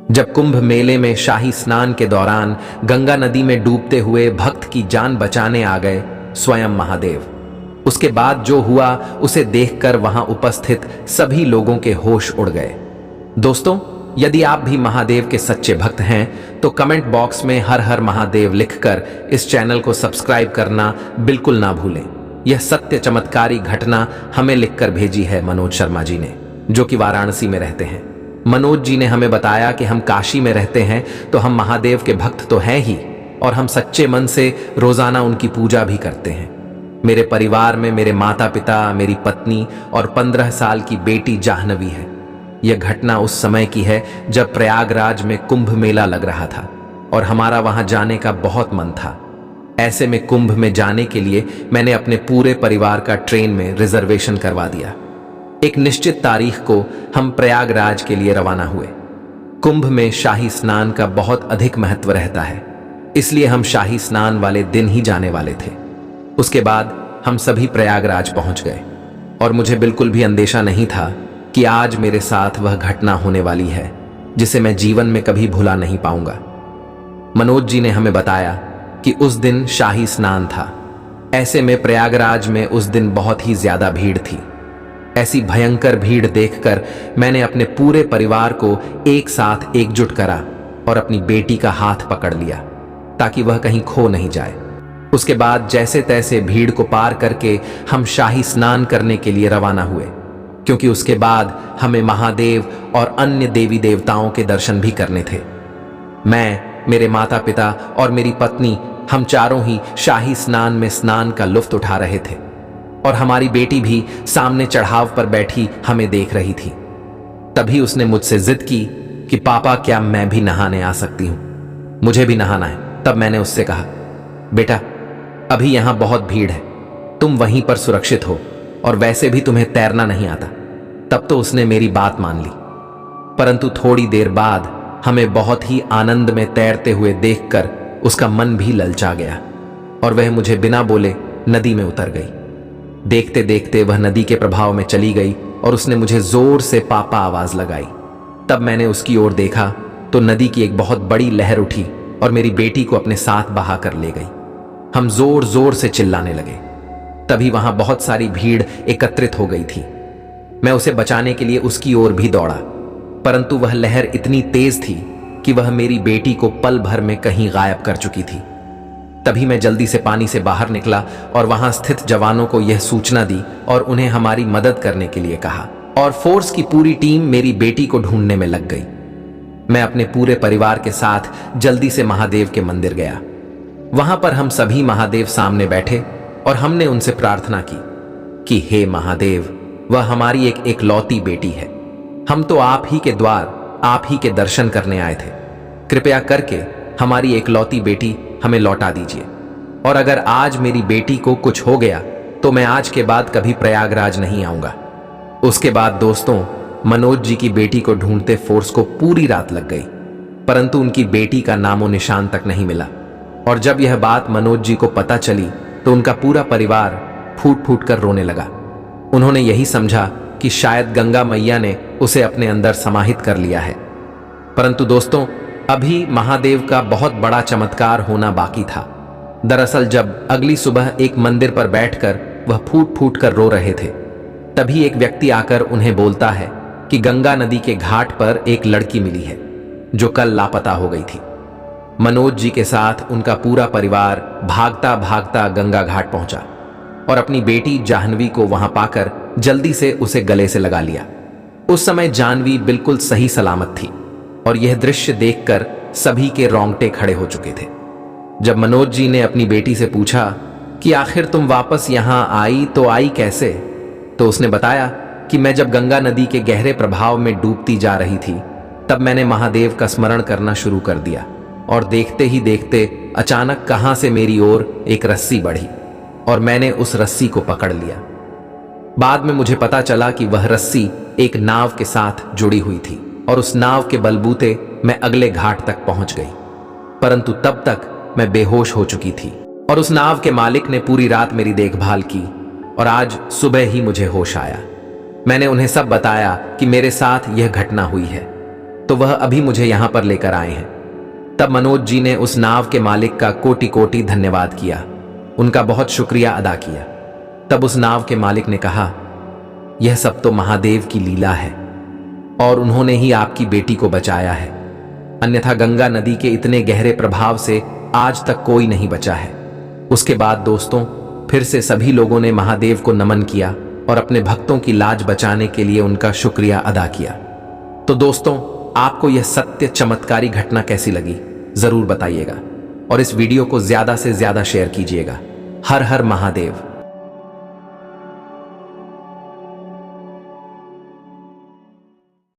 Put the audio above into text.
जब कुंभ मेले में शाही स्नान के दौरान गंगा नदी में डूबते हुए भक्त की जान बचाने आ गए स्वयं महादेव। उसके बाद जो हुआ उसे देखकर वहां उपस्थित सभी लोगों के होश उड़ गए। दोस्तों, यदि आप भी महादेव के सच्चे भक्त हैं तो कमेंट बॉक्स में हर हर महादेव लिखकर इस चैनल को सब्सक्राइब करना बिल्कुल ना भूलें। यह सत्य चमत्कारी घटना हमें लिखकर भेजी है मनोज शर्मा जी ने, जो कि वाराणसी में रहते हैं। मनोज जी ने हमें बताया कि हम काशी में रहते हैं तो हम महादेव के भक्त तो हैं ही, और हम सच्चे मन से रोजाना उनकी पूजा भी करते हैं। मेरे परिवार में मेरे माता पिता, मेरी पत्नी और 15 साल की बेटी जाह्नवी है। यह घटना उस समय की है जब प्रयागराज में कुंभ मेला लग रहा था और हमारा वहां जाने का बहुत मन था। ऐसे में कुंभ में जाने के लिए मैंने अपने पूरे परिवार का ट्रेन में रिजर्वेशन करवा दिया। एक निश्चित तारीख को हम प्रयागराज के लिए रवाना हुए। कुंभ में शाही स्नान का बहुत अधिक महत्व रहता है, इसलिए हम शाही स्नान वाले दिन ही जाने वाले थे। उसके बाद हम सभी प्रयागराज पहुंच गए और मुझे बिल्कुल भी अंदेशा नहीं था कि आज मेरे साथ वह घटना होने वाली है जिसे मैं जीवन में कभी भुला नहीं पाऊंगा। मनोज जी ने हमें बताया कि उस दिन शाही स्नान था। ऐसे में प्रयागराज में उस दिन बहुत ही ज्यादा भीड़ थी। ऐसी भयंकर भीड़ देखकर मैंने अपने पूरे परिवार को एक साथ एकजुट करा और अपनी बेटी का हाथ पकड़ लिया ताकि वह कहीं खो नहीं जाए। उसके बाद जैसे तैसे भीड़ को पार करके हम शाही स्नान करने के लिए रवाना हुए, क्योंकि उसके बाद हमें महादेव और अन्य देवी देवताओं के दर्शन भी करने थे। मैं, मेरे माता पिता और मेरी पत्नी, हम चारों ही शाही स्नान में स्नान का लुत्फ उठा रहे थे और हमारी बेटी भी सामने चढ़ाव पर बैठी हमें देख रही थी। तभी उसने मुझसे जिद की कि पापा, क्या मैं भी नहाने आ सकती हूं? मुझे भी नहाना है। तब मैंने उससे कहा, बेटा अभी यहां बहुत भीड़ है, तुम वहीं पर सुरक्षित हो और वैसे भी तुम्हें तैरना नहीं आता। तब तो उसने मेरी बात मान ली, परंतु थोड़ी देर बाद हमें बहुत ही आनंद में तैरते हुए देखकर उसका मन भी ललचा गया और वह मुझे बिना बोले नदी में उतर गई। देखते देखते वह नदी के प्रभाव में चली गई और उसने मुझे जोर से पापा आवाज लगाई। तब मैंने उसकी ओर देखा तो नदी की एक बहुत बड़ी लहर उठी और मेरी बेटी को अपने साथ बहा कर ले गई। हम जोर जोर से चिल्लाने लगे। तभी वहां बहुत सारी भीड़ एकत्रित हो गई थी। मैं उसे बचाने के लिए उसकी ओर भी दौड़ा, परंतु वह लहर इतनी तेज थी कि वह मेरी बेटी को पल भर में कहीं गायब कर चुकी थी। तभी मैं जल्दी से पानी से बाहर निकला और वहां स्थित जवानों को यह सूचना दी और उन्हें हमारी मदद करने के लिए कहा, और फोर्स की पूरी टीम मेरी बेटी को ढूंढने में लग गई। मैं अपने पूरे परिवार के साथ जल्दी से महादेव के मंदिर गया। वहां पर हम सभी महादेव सामने बैठे और हमने उनसे प्रार्थना की कि हे महादेव, वह हमारी एक इकलौती बेटी है। हम तो आप ही के द्वार, आप ही के दर्शन करने आए थे। कृपया करके हमारी इकलौती बेटी हमें लौटा दीजिए, और अगर आज मेरी बेटी को कुछ हो गया तो मैं आज के बाद कभी प्रयागराज नहीं आऊंगा। उसके बाद दोस्तों, मनोज जी की बेटी को ढूंढते फोर्स को पूरी रात लग गई, परंतु उनकी बेटी का नामो निशान तक नहीं मिला। और जब यह बात मनोज जी को पता चली तो उनका पूरा परिवार फूट फूट कर रोने लगा। उन्होंने यही समझा कि शायद गंगा मैया ने उसे अपने अंदर समाहित कर लिया है। परंतु दोस्तों, अभी महादेव का बहुत बड़ा चमत्कार होना बाकी था। दरअसल जब अगली सुबह एक मंदिर पर बैठकर वह फूट फूट कर रो रहे थे, तभी एक व्यक्ति आकर उन्हें बोलता है कि गंगा नदी के घाट पर एक लड़की मिली है जो कल लापता हो गई थी। मनोज जी के साथ उनका पूरा परिवार भागता भागता गंगा घाट पहुंचा और अपनी बेटी जाह्नवी को वहां पाकर जल्दी से उसे गले से लगा लिया। उस समय जाह्नवी बिल्कुल सही सलामत थी और यह दृश्य देखकर सभी के रोंगटे खड़े हो चुके थे। जब मनोज जी ने अपनी बेटी से पूछा कि आखिर तुम वापस यहां आई तो आई कैसे, तो उसने बताया कि मैं जब गंगा नदी के गहरे प्रभाव में डूबती जा रही थी तब मैंने महादेव का स्मरण करना शुरू कर दिया, और देखते ही देखते अचानक कहां से मेरी ओर एक रस्सी बढ़ी और मैंने उस रस्सी को पकड़ लिया। बाद में मुझे पता चला कि वह रस्सी एक नाव के साथ जुड़ी हुई थी और उस नाव के बलबूते मैं अगले घाट तक पहुंच गई, परंतु तब तक मैं बेहोश हो चुकी थी और उस नाव के मालिक ने पूरी रात मेरी देखभाल की और आज सुबह ही मुझे होश आया। मैंने उन्हें सब बताया कि मेरे साथ यह घटना हुई है। तो वह अभी मुझे यहां पर लेकर आए हैं। तब मनोज जी ने उस नाव के मालिक का कोटि कोटि धन्यवाद किया, उनका बहुत शुक्रिया अदा किया। तब उस नाव के मालिक ने कहा, यह सब तो महादेव की लीला है और उन्होंने ही आपकी बेटी को बचाया है, अन्यथा गंगा नदी के इतने गहरे प्रभाव से आज तक कोई नहीं बचा है। उसके बाद दोस्तों फिर से सभी लोगों ने महादेव को नमन किया और अपने भक्तों की लाज बचाने के लिए उनका शुक्रिया अदा किया। तो दोस्तों आपको यह सत्य चमत्कारी घटना कैसी लगी जरूर बताइएगा और इस वीडियो को ज्यादा से ज्यादा शेयर कीजिएगा। हर हर महादेव।